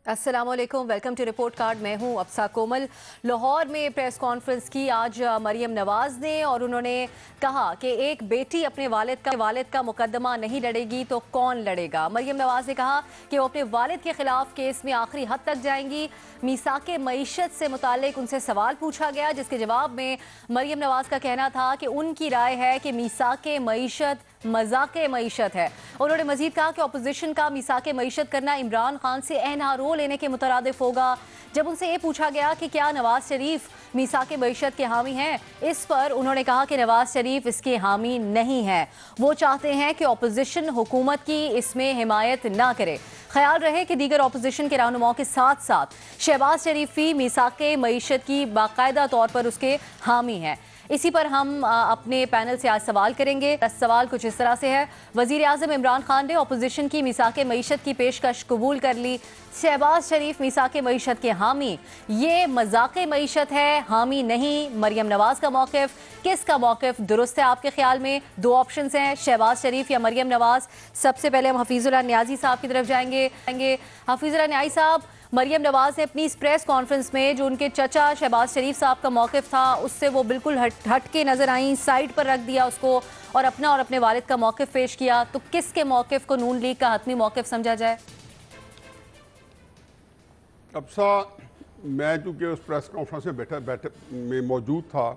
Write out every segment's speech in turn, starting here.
अस्सलामुअलैकुम, welcome to report card. मैं हूं अफसा कोमल। लाहौर में प्रेस कॉन्फ्रेंस की आज मरियम नवाज ने और उन्होंने कहा कि एक बेटी अपने वालिद का मुकदमा नहीं लड़ेगी तो कौन लड़ेगा। मरियम नवाज ने कहा कि वो अपने वालिद के खिलाफ केस में आखिरी हद तक जाएंगी। मीसाके मईशत से मुतालिक उनसे सवाल पूछा गया, जिसके जवाब में मरियम नवाज का कहना था कि उनकी राय है कि मीसाके मईशत मजाके मईशत है। उन्होंने मजीद कहा कि अपोजिशन का मीसाके मईशत करना इमरान खान से एनआरओ लेने के मुतरादिफ होगा। जब उनसे ये पूछा गया कि क्या नवाज शरीफ मीसाके मईशत के हामी हैं, इस पर उन्होंने कहा कि नवाज शरीफ इसके हामी नहीं है। वो चाहते हैं कि अपोजिशन हुकूमत की इसमें हिमायत ना करे। ख्याल रहे कि दीगर अपोजिशन के रहनुमाओं के साथ साथ शहबाज शरीफ भी मीसाके मईशत की बाकायदा तौर पर उसके हामी हैं। इसी पर हम अपने पैनल से आज सवाल करेंगे। सवाल कुछ इस तरह से है। वजीर आज़म इमरान खान ने अपोजिशन की मीसाके मईशत की पेशकश कबूल कर ली। शहबाज शरीफ मीसाके मईशत के हामी, ये मजाके मईशत है, हामी नहीं। मरियम नवाज का मौक़िफ़, किसका मौक़िफ़ दुरुस्त है आपके ख्याल में? दो ऑप्शंस हैं, शहबाज शरीफ या मरियम नवाज। सबसे पहले हम हफीजुल्लाह न्याजी साहब की तरफ जाएंगे। हफीजुल्लाह न्याजी साहब, मरियम नवाज ने अपनी इस प्रेस कॉन्फ्रेंस में जो उनके चचा शहबाज शरीफ साहब का मौक़िफ़ था उससे वो बिल्कुल हट के नजर आई, साइड पर रख दिया उसको और अपने वालिद का मौक़िफ़ पेश किया। तो किसके मौक़िफ़ को नून लीग का हतमी मौक़िफ़ समझा जाए? अफसा, मैं चूँकि उस प्रेस कॉन्फ्रेंस में बैठे में मौजूद था,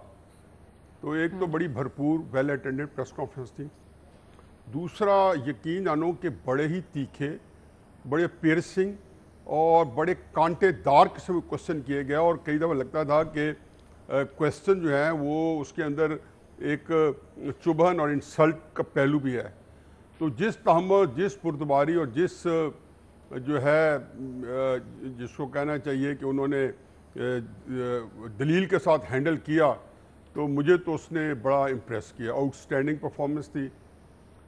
तो एक तो बड़ी भरपूर वेल अटेंडेड प्रेस कॉन्फ्रेंस थी। दूसरा, यकीन जानो कि बड़े ही तीखे, बड़े पियर्सिंग और बड़े कांटेदार किस्म के क्वेश्चन किए गए और कई दफ़ा लगता था कि क्वेश्चन जो है वो उसके अंदर एक चुभन और इंसल्ट का पहलू भी है। तो जिस तहम्मुल, जिस पुरतबारी और जिस जो है जिसको कहना चाहिए कि उन्होंने दलील के साथ हैंडल किया, तो मुझे तो उसने बड़ा इम्प्रेस किया। आउटस्टैंडिंग परफॉर्मेंस थी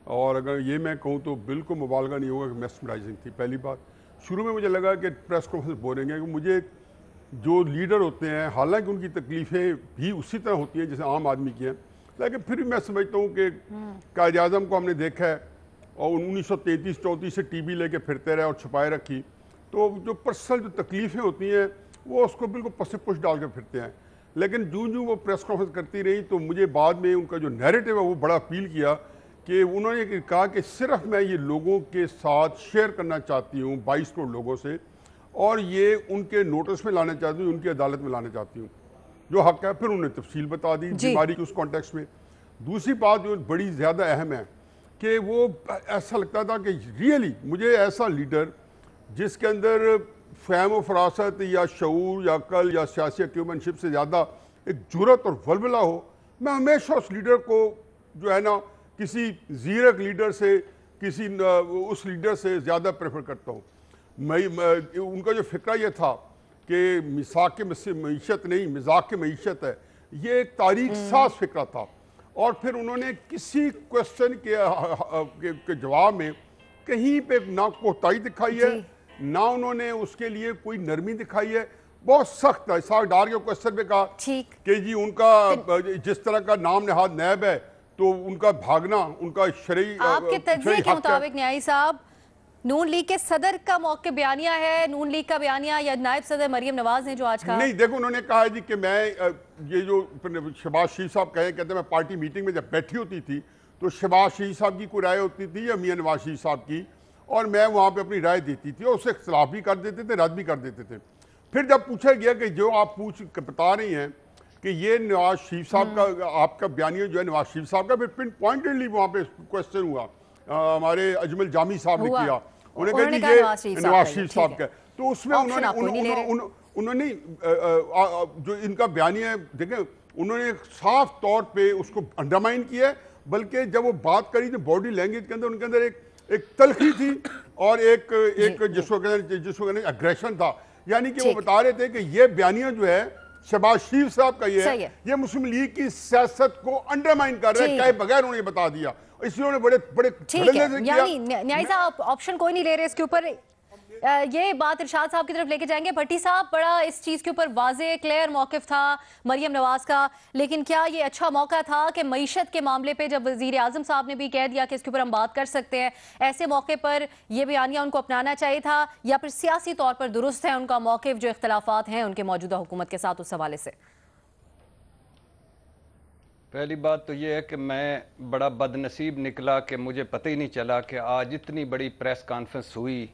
और अगर ये मैं कहूँ तो बिल्कुल मुबालगा नहीं होगा कि मेस्मराइजिंग थी। पहली बात, शुरू में मुझे लगा कि प्रेस कॉन्फ्रेंस बोरिंग है, कि मुझे जो लीडर होते हैं हालांकि उनकी तकलीफ़ें भी उसी तरह होती हैं जैसे आम आदमी की हैं, लेकिन फिर भी मैं समझता हूँ कि कायद आज़म को हमने देखा है और 1933-34 से टीवी लेके फिरते रहे और छुपाए रखी, तो जो पर्सनल जो तकलीफ़ें होती हैं वो उसको बिल्कुल पसे पुश डाल के फिरते हैं। लेकिन जूँ वो प्रेस कॉन्फ्रेंस करती रही तो मुझे बाद में उनका जो नैरेटिव है वो बड़ा अपील किया कि उन्होंने कहा कि सिर्फ मैं ये लोगों के साथ शेयर करना चाहती हूँ, 22 करोड़ लोगों से, और ये उनके नोटिस में लाना चाहती हूँ, उनकी अदालत में लाना चाहती हूँ, जो हक है। फिर उन्होंने तफसील बता दी बीमारी की उस कॉन्टेक्स्ट में। दूसरी बात जो बड़ी ज़्यादा अहम है कि वो ऐसा लगता था कि रियली मुझे ऐसा लीडर जिसके अंदर फ़हम व फरासत या शऊर या अक्ल या सियासी एक्यूमेंशिप से ज़्यादा एक जुरत और वलवला हो, मैं हमेशा उस लीडर को जो है ना किसी ज़ीरक लीडर से, किसी उस लीडर से ज़्यादा प्रेफर करता हूँ। उनका जो फ़िक्रा ये था कि मिसाक मईशत नहीं, मजाक मईशत है, ये एक तारीख साज फ़िक्रा था। और फिर उन्होंने किसी क्वेश्चन के जवाब में कहीं पे ना कोताही दिखाई है, ना उन्होंने उसके लिए कोई नरमी दिखाई है। बहुत सख्त है। इसाक डार के क्वेश्चन पे कहा कि जी उनका जिस तरह का नाम नहाद नैब है तो उनका भागना उनका शरई आपके तज्ज़िये के मुताबिक न्याई साहब, नून लीग के सदर का मौके बयानिया है, नून लीग का बयानिया या नायब सदर मरियम नवाज ने जो आज कहा? नहीं, देखो उन्होंने कहा जी कि मैं ये जो शहबाज शरीफ साहब कहते मैं पार्टी मीटिंग में जब बैठी होती थी तो शहबाज शरीफ साहब की कोई राय होती थी या मियां नवाज शरीफ साहब की, और मैं वहाँ पे अपनी राय देती थी और उससे इख्तलाफ भी कर देते थे, रद्द भी कर देते थे। फिर जब पूछा गया कि जो आप बता रही हैं कि ये नवाज शरीफ साहब का आपका बयानिया जो है नवाज शरीफ साहब का, फिर पिन पॉइंटेडली वहाँ पे क्वेश्चन हुआ, हमारे अजमल जामी साहब ने किया, उन्होंने कहा कि ये नवाज शरीफ साहब का। तो उसमें उन्होंने जो इनका बयानिया है देखें, उन्होंने साफ तौर पे उसको अंडरमाइन किया है, बल्कि जब वो बात करी तो बॉडी लैंग्वेज के अंदर उनके अंदर एक तलखी थी और एक जिसको कहते एग्रेशन था। यानी कि वो बता रहे थे कि ये बयानिया जो है शहबाज शरीफ साहब का ये मुस्लिम लीग की सियासत को अंडरमाइन कर रहे हैं, कहे बगैर उन्होंने बता दिया। इसलिए उन्होंने बड़े ठीक है, यानी न्याय साहब ऑप्शन कोई नहीं ले रहे इसके ऊपर। ये बात इरशाद साहब की तरफ लेके जाएंगे। भट्टी साहब, बड़ा इस चीज के ऊपर वाज़े क्लियर मौकिफ था मरियम नवाज का, लेकिन क्या ये अच्छा मौका था कि मईशत के मामले पे जब वजीर आजम साहब ने भी कह दिया कि इसके ऊपर हम बात कर सकते हैं, ऐसे मौके पर ये बयानिया उनको अपनाना चाहिए था, या फिर सियासी तौर पर दुरुस्त है उनका मौकिफ जो इख्तलाफात हैं उनके मौजूदा हुकूमत के साथ, उस हवाले से? पहली बात तो ये है कि मैं बड़ा बदनसीब निकला कि मुझे पता ही नहीं चला कि आज इतनी बड़ी प्रेस कॉन्फ्रेंस हुई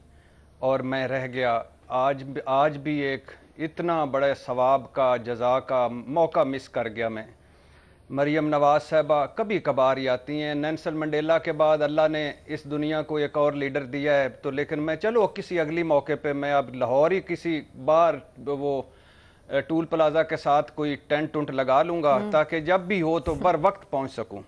और मैं रह गया। आज भी एक इतना बड़ा सवाब का जज़ा का मौका मिस कर गया मैं। मरियम नवाज साहबा कभी कभार ही आती हैं। नेल्सन मंडेला के बाद अल्लाह ने इस दुनिया को एक और लीडर दिया है, तो लेकिन मैं चलो किसी अगली मौके पे मैं अब लाहौर ही किसी बार वो टूल प्लाजा के साथ कोई टेंट उंट लगा लूँगा ताकि जब भी हो तो बर वक्त पहुँच सकूँ।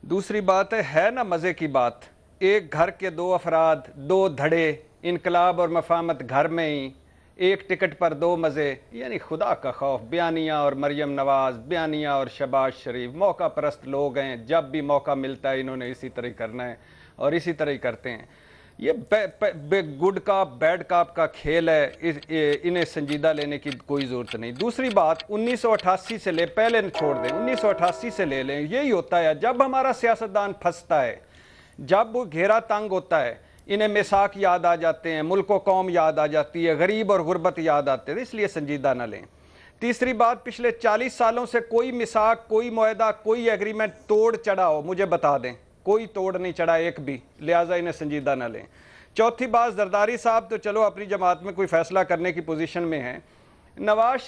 दूसरी बात है ना मज़े की बात, एक घर के दो अफराद, दो धड़े, इनकलाब और मफामत घर में ही, एक टिकट पर दो मज़े, यानी खुदा का खौफ। बयानिया और मरियम नवाज, बयानिया और शहबाज शरीफ मौका परस्त लोग हैं, जब भी मौका मिलता है इन्होंने इसी तरह करना है और इसी तरह ही करते हैं। ये गुड काप बैड काप का खेल है, इन्हें संजीदा लेने की कोई ज़रूरत नहीं। दूसरी बात, 1988 से ले, पहले छोड़ दें, 1988 से ले लें, यही होता है जब हमारा सियासतदान फंसता है, जब वो घेरा तंग होता है, इन्हें मिसाक याद आ जाते हैं, मुल्क व कौम याद आ जाती है, गरीब और गुर्बत याद आते हैं, इसलिए संजीदा न लें। तीसरी बात, पिछले 40 सालों से कोई मिसाक, कोई मुआहदा, कोई एग्रीमेंट तोड़ चढ़ा हो मुझे बता दें, कोई तोड़ नहीं चढ़ा एक भी, लिहाजा इन्हें संजीदा न लें। चौथी बात, जरदारी साहब तो चलो अपनी जमात में कोई फैसला करने की पोजीशन में हैं। शहबाज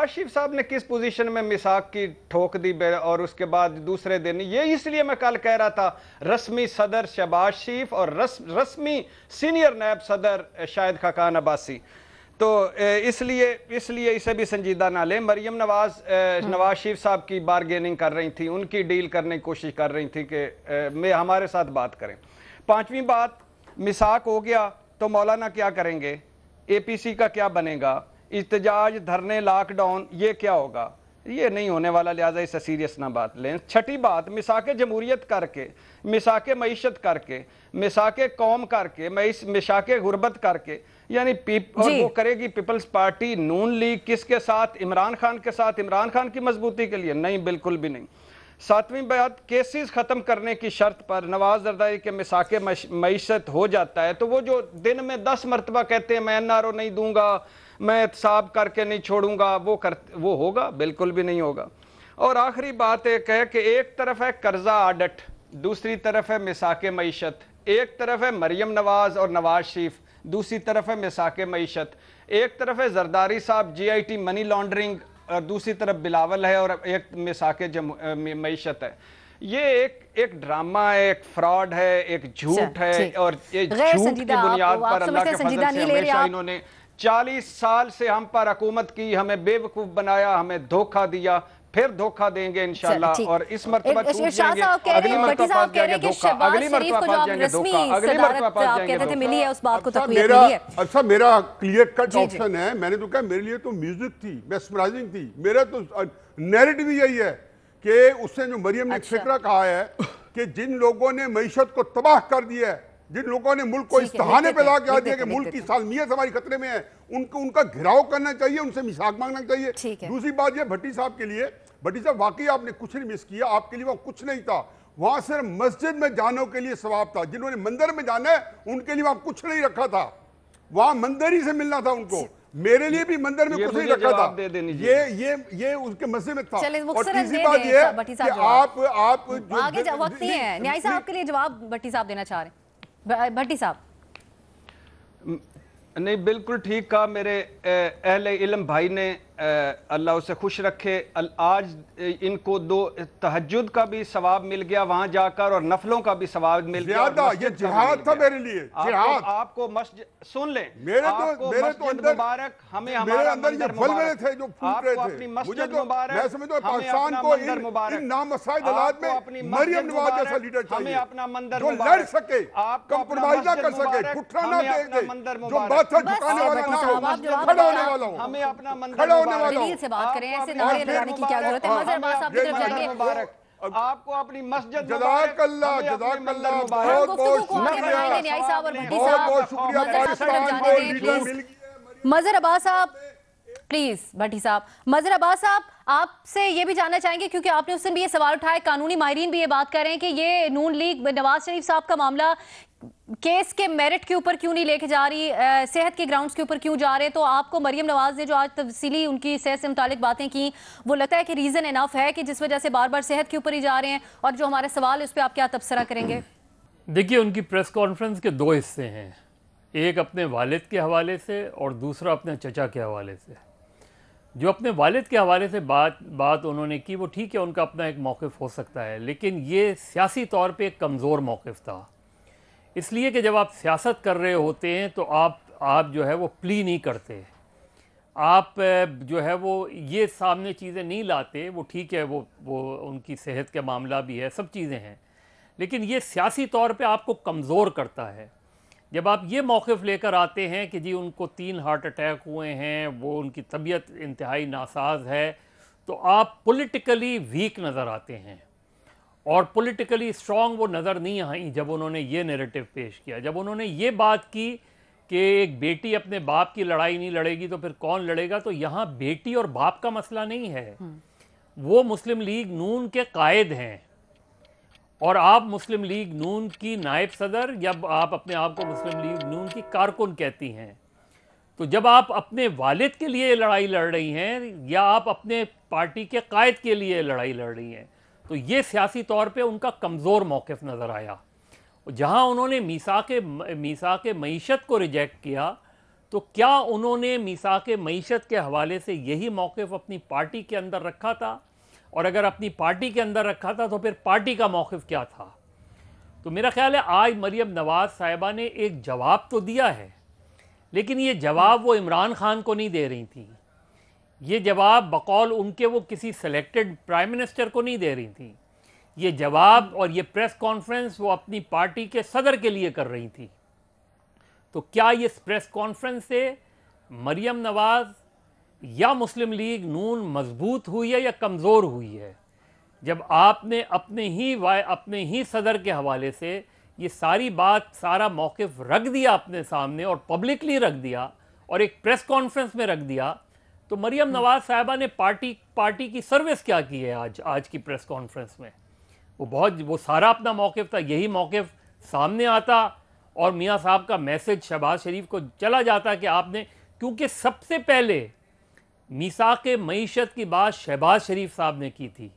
शरीफ साहब ने किस पोजीशन में मिसाक की ठोक दी और उसके बाद दूसरे दिन, ये इसलिए मैं कल कह रहा था रस्मी सदर शहबाज शरीफ और रस्मी सीनियर नायब सदर शाहिद खाकान अब्बासी, तो इसलिए इसे भी संजीदा ना लें। मरियम नवाज शरीफ साहब की बारगेनिंग कर रही थी, उनकी डील करने की कोशिश कर रही थी कि मैं हमारे साथ बात करें। पांचवी बात, मिसाक हो गया तो मौलाना क्या करेंगे, एपीसी का क्या बनेगा, इhtजाज, धरने, लॉकडाउन, ये क्या होगा, ये नहीं होने वाला, लिहाजा इसे सीरियस ना बात लें। छठी बात, मिसाक जमहूरियत करके, मिसाक मईशत करके, मिसाक कौम करके, मिसाक गुर्बत करके, यानी और वो करेगी पीपल्स पार्टी नून लीग किसके साथ, इमरान खान के साथ, इमरान खान की मजबूती के लिए? नहीं, बिल्कुल भी नहीं। सातवीं बात, केसेस खत्म करने की शर्त पर नवाज जरदारी के मिसाक मईशत हो जाता है तो वो जो दिन में 10 मरतबा कहते हैं मैं एनआरओ नहीं दूंगा, मैं एहतसाब करके नहीं छोड़ूंगा, वो होगा? बिल्कुल भी नहीं होगा। और आखिरी बात एक है कि एक तरफ है कर्जा आडट, दूसरी तरफ है मिसाक मईशत, एक तरफ है मरियम नवाज और नवाज शरीफ, दूसरी तरफ है मिसाक मईशत, एक तरफ है जरदारी साहब GIT मनी लॉन्ड्रिंग और दूसरी तरफ बिलावल है और एक मिसाक मईशत है। ये एक ड्रामा है, एक फ्रॉड है, एक झूठ है और ये झूठ की बुनियाद पर अल्लाह के फजल से हमेशा इन्होंने 40 साल से हम पर हुकूमत की, हमें बेवकूफ बनाया, हमें धोखा दिया, फिर धोखा देंगे इंशाल्लाह। और इस मरतबा चूक जाएंगे, अगली मरतबा फंस जाएंगे धोखा, अगली मरतबा फंस जाएंगे धोखा, अगली मरतबा फंस जाएंगे धोखा। मिली है उस बात को तकवीर मिली है। अच्छा, मेरा क्लियर कट ऑप्शन है, मैंने तो कहा मेरे लिए तो म्यूजिक थी, मेस्मराइजिंग थी, मेरा तो नैरेटिव यही है कि उसने जो मरियम ने फिक्रा कहा है कि जिन लोगों ने मईशत को तबाह कर दिया है, जिन लोगों ने मुल्क को इस तहाने पे ला के आ दिया कि मुल्क की सालमियत हमारी खतरे में है, उनका घिराव करना चाहिए, उनसे मिसाक मांगना चाहिए। दूसरी बात यह भट्टी साहब के लिए, भट्टी साहब वाकई आपने कुछ नहीं मिस किया, आपके लिए वहां कुछ नहीं था, वहां सिर्फ मस्जिद में जाने के लिए सवाब था। जिन्होंने मंदिर में जाना है उनके लिए वहां कुछ नहीं रखा था, वहां मंदिर ही से मिलना था उनको। मेरे लिए भी मंदिर में कुछ नहीं रखा था, ये उनके मस्जिद में था। और तीसरी बात ये कि आप आगे वक्त नहीं है, न्याय साहब के लिए जवाब भट्टी साहब देना चाह रहे हैं। भट्टी साहब, नहीं, बिल्कुल ठीक कहा मेरे अहले इल्म भाई ने, अल्लाह उसे खुश रखे। आज इनको दो तहज्जुद का भी सवाब मिल गया वहां जाकर और नफलों का भी सवाब मिल गया। ये जिहाद था मेरे लिए, जिहाद। आपको मस्जिद सुन ले, मेरे तो अंदर मुबारक, हमें हमारा मंदिर मुबारक थे जो फूट रहे थे, अपनी मस्जिद मुबारक। मैं समझता पाकिस्तान को इन नामसाइद हालात में मरियम नवाज जैसा लीडर चाहिए, हमें अपना मंदिर जो लड़ सके, कंप्रोमाइज ना कर सके, ठुठरा ना दे, जो माथा झुकाने वाला ना हो, खड़ा होने वाला हो, हमें अपना मंदिर से बात करें, ऐसे नारे लगाने की क्या जरूरत है? मजहर साहब की तरफ जाएंगे। आपको अपनी मस्जिद जज़ाकल्लाह, जज़ाकल्लाह, बहुत बहुत शुक्रिया, न्याय साहब और भट्टी बहुत साहब, बहुत शुक्रिया। पाकिस्तान को लीडर मिल गया। मजहर अब्बास साहब प्लीज, भट्टी साहब, मजहर अब्बास साहब आपसे ये भी जानना चाहेंगे क्योंकि आपने उस दिन भी ये सवाल उठाया, कानूनी माहिरीन भी ये बात कर रहे हैं कि ये नून लीग नवाज शरीफ साहब का मामला केस के मेरिट के ऊपर क्यों नहीं लेके जा रही, सेहत के ग्राउंड्स के ऊपर क्यों जा रहे हैं। तो आपको मरियम नवाज ने जो आज तफसीली उनकी सेहत से मुतालिक बातें की, वो लगता है कि रीजन इनफ है कि जिस वजह से बार बार सेहत के ऊपर ही जा रहे हैं, और जो हमारे सवाल है उस पर आप क्या तबसरा करेंगे? देखिए, उनकी प्रेस कॉन्फ्रेंस के दो हिस्से हैं, एक अपने वालिद के हवाले से और दूसरा अपने चचा के हवाले से। जो अपने वालिद के हवाले से बात उन्होंने की, वो ठीक है, उनका अपना एक मौक़िफ़ हो सकता है, लेकिन ये सियासी तौर पे एक कमज़ोर मौक़िफ़ था। इसलिए कि जब आप सियासत कर रहे होते हैं तो आप जो है वो प्ली नहीं करते, आप जो है वो ये सामने चीज़ें नहीं लाते। वो ठीक है, वो उनकी सेहत का मामला भी है, सब चीज़ें हैं, लेकिन ये सियासी तौर पे आपको कमज़ोर करता है। जब आप ये मौक़िफ़ लेकर आते हैं कि जी उनको 3 हार्ट अटैक हुए हैं, वो उनकी तबीयत इंतहाई नासाज है, तो आप पॉलिटिकली वीक नज़र आते हैं और पॉलिटिकली स्ट्रॉन्ग वो नज़र नहीं आई जब उन्होंने ये नैरेटिव पेश किया। जब उन्होंने ये बात की कि एक बेटी अपने बाप की लड़ाई नहीं लड़ेगी तो फिर कौन लड़ेगा, तो यहाँ बेटी और बाप का मसला नहीं है, वो मुस्लिम लीग नून के कायद हैं और आप मुस्लिम लीग नून की नायब सदर या आप अपने आप को मुस्लिम लीग नून की कारकुन कहती हैं। तो जब आप अपने वालिद के लिए लड़ाई लड़ रही हैं या आप अपने पार्टी के कायद के लिए लड़ाई लड़ रही हैं, तो ये सियासी तौर पे उनका कमज़ोर मौक़िफ़ नज़र आया। जहां उन्होंने मीसाक़े मईशत को रिजेक्ट किया, तो क्या उन्होंने मीसाक़े मईशत के हवाले से यही मौक़िफ़ अपनी पार्टी के अंदर रखा था? और अगर अपनी पार्टी के अंदर रखा था तो फिर पार्टी का मौक़िफ़ क्या था? तो मेरा ख्याल है आज मरियम नवाज़ साहिबा ने एक जवाब तो दिया है, लेकिन ये जवाब वो इमरान खान को नहीं दे रही थी, ये जवाब बकौल उनके वो किसी सेलेक्टेड प्राइम मिनिस्टर को नहीं दे रही थी। ये जवाब और ये प्रेस कॉन्फ्रेंस वो अपनी पार्टी के सदर के लिए कर रही थी। तो क्या ये प्रेस कॉन्फ्रेंस से मरियम नवाज़ या मुस्लिम लीग नून मजबूत हुई है या कमज़ोर हुई है? जब आपने अपने ही सदर के हवाले से ये सारी बात, सारा मौक़िफ़ रख दिया अपने सामने और पब्लिकली रख दिया और एक प्रेस कॉन्फ्रेंस में रख दिया, तो मरियम नवाज़ साहिबा ने पार्टी की सर्विस क्या की है आज की प्रेस कॉन्फ्रेंस में? वो सारा अपना मौक़िफ़ था, यही मौक़िफ़ सामने आता और मियाँ साहब का मैसेज शहबाज शरीफ को चला जाता कि आपने, क्योंकि सबसे पहले मीसाक़े मईशत की बात शहबाज शरीफ साहब ने की थी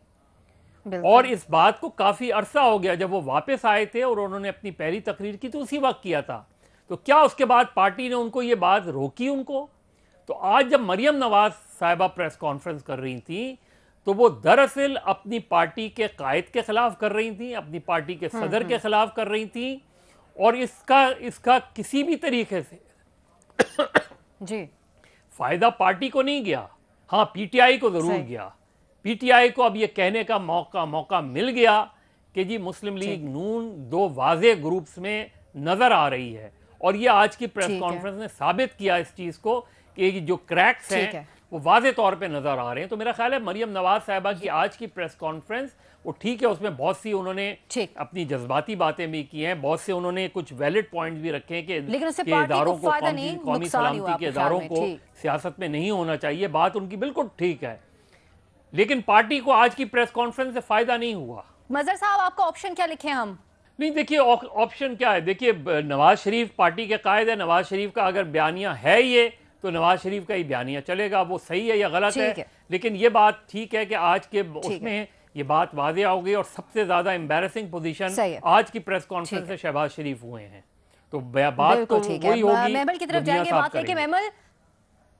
और इस बात को काफ़ी अरसा हो गया। जब वो वापस आए थे और उन्होंने अपनी पहली तकरीर की तो उसी वक्त किया था, तो क्या उसके बाद पार्टी ने उनको ये बात रोकी उनको? तो आज जब मरियम नवाज़ साहिबा प्रेस कॉन्फ्रेंस कर रही थी तो वो दरअसल अपनी पार्टी के कायद के खिलाफ कर रही थी, अपनी पार्टी के सदर के खिलाफ कर रही थी, और इसका किसी भी तरीके से जी फायदा पार्टी को नहीं गया। हाँ, पीटीआई को जरूर गया। पीटीआई को अब ये कहने का मौका मिल गया कि जी मुस्लिम लीग नून 2 वाज़े ग्रुप्स में नजर आ रही है, और ये आज की प्रेस कॉन्फ्रेंस ने साबित किया इस चीज को कि जो क्रैक्स हैं वो वाज़े तौर पे नजर आ रहे हैं। तो मेरा ख्याल है मरियम नवाज़ साहिबा की आज की प्रेस कॉन्फ्रेंस वो ठीक है, उसमें बहुत सी उन्होंने अपनी जज्बाती बातें भी की हैं, बहुत से उन्होंने कुछ वैलिड पॉइंट्स भी रखे हैं कि इदारों को, कौमी सलामती के इदारों को सियासत में नहीं होना चाहिए, बात उनकी बिल्कुल ठीक है, लेकिन पार्टी को आज की प्रेस कॉन्फ्रेंस से फायदा नहीं हुआ। मजहर साहब, आपका ऑप्शन क्या लिखे हम? नहीं, देखिए ऑप्शन क्या है, देखिए नवाज शरीफ पार्टी के कायद है, नवाज शरीफ का अगर बयानिया है ये तो नवाज शरीफ का ही बयानिया चलेगा, वो सही है या गलत है, लेकिन ये बात ठीक है कि आज के उसमें ये बात वाज़ेह हो गई। और सबसे ज्यादा एम्बैरेसिंग पोजीशन आज की प्रेस कॉन्फ्रेंस से शहबाज शरीफ हुए हैं, तो बात तो वही होगी। मेमल की तरफ जाएंगे, बात है कि मेमल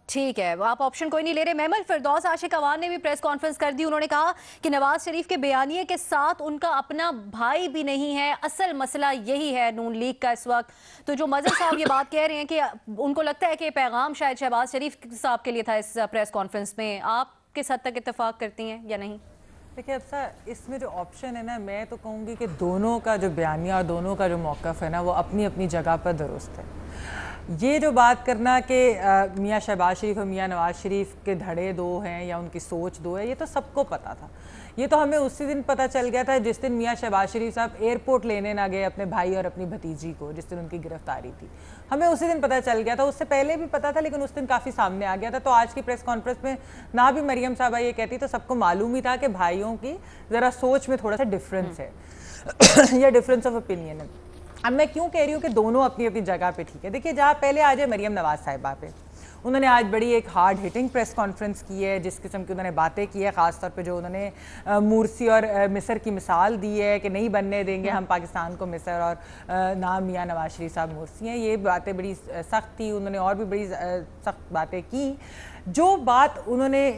ठीक है, आप ऑप्शन कोई नहीं ले रहे। मेमल, फिरदौस आशिक अवान ने भी प्रेस कॉन्फ्रेंस कर दी, उन्होंने कहा कि नवाज शरीफ के बयानिए के साथ उनका अपना भाई भी नहीं है, असल मसला यही है नून लीग का इस वक्त। तो जो मजहर साहब ये बात कह रहे हैं कि उनको लगता है कि पैगाम शायद शहबाज शरीफ साहब के लिए था इस प्रेस कॉन्फ्रेंस में, आप किस हद तक इत्तेफाक करती हैं या नहीं? देखिए अब सर, इसमें जो ऑप्शन है ना, मैं तो कहूँगी कि दोनों का जो बयानिया और दोनों का जो मौक़िफ़ है ना, वो अपनी अपनी जगह पर दुरुस्त है। ये जो बात करना कि मियाँ शहबाज शरीफ और मियाँ नवाज शरीफ के धड़े दो हैं या उनकी सोच दो है, ये तो सबको पता था। ये तो हमें उसी दिन पता चल गया था जिस दिन मियाँ शहबाज शरीफ साहब एयरपोर्ट लेने ना गए अपने भाई और अपनी भतीजी को, जिस दिन उनकी गिरफ्तारी थी। हमें उसी दिन पता चल गया था, उससे पहले भी पता था लेकिन उस दिन काफ़ी सामने आ गया था। तो आज की प्रेस कॉन्फ्रेंस में ना भी मरियम साहबा ये कहती तो सबको मालूम ही था कि भाइयों की ज़रा सोच में थोड़ा सा डिफरेंस है या डिफरेंस ऑफ ओपिनियन है। अब मैं क्यों कह रही हूँ कि दोनों अपनी अपनी जगह पे ठीक है। देखिए, जहाँ पहले आ जाए मरियम नवाज साहिबा पे, उन्होंने आज बड़ी एक हार्ड हिटिंग प्रेस कॉन्फ्रेंस की है, जिस किस्म की उन्होंने बातें की है, ख़ासतौर पे जो उन्होंने मुर्सी और मिस्र की मिसाल दी है कि नहीं बनने देंगे हम पाकिस्तान को मिस्र, और ना मियाँ नवाज शरीफ साहब मुर्सी हैं। ये बातें बड़ी सख्त थी, उन्होंने और भी बड़ी सख्त बातें की। जो बात उन्होंने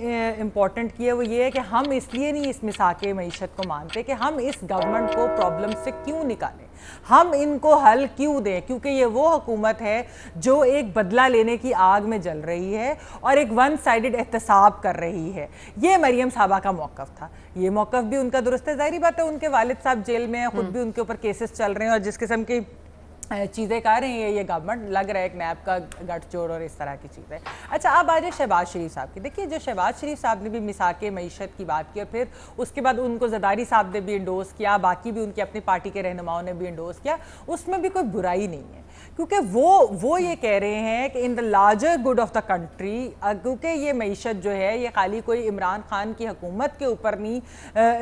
इम्पॉर्टेंट की है वो ये है कि हम इसलिए नहीं इस मिसाके मईशत को मानते कि हम इस गवर्नमेंट को प्रॉब्लम से क्यों निकालें, हम इनको हल क्यों दें, क्योंकि ये वो हुकूमत है जो एक बदला लेने की आग में जल रही है और एक वन साइडेड एहतसाब कर रही है। ये मरियम साहबा का मौक़िफ़ था। ये मौक़िफ़ भी उनका दुरुस्त है। ज़ाहिर बात है उनके वालिद साहब जेल में हैं, खुद भी उनके ऊपर केसेस चल रहे हैं और जिस किस्म की चीज़ें कर रही हैं ये गवर्नमेंट, लग रहा है एक नैब का गठजोड़ और इस तरह की चीज़ें। अच्छा, अब आ जाए शहबाज शरीफ साहब की। देखिए, जो शहबाज शरीफ साहब ने भी मिसाके मईशत की बात की और फिर उसके बाद उनको ज़रदारी साहब ने भी इंडोर्स किया, बाकी भी उनकी अपनी पार्टी के रहनुमाओं ने भी इंडोर्स किया, उसमें भी कोई बुराई नहीं है, क्योंकि वो ये कह रहे हैं कि in the larger good of the country, क्योंकि ये मईशत जो है ये खाली कोई इमरान खान की हुकूमत के ऊपर नहीं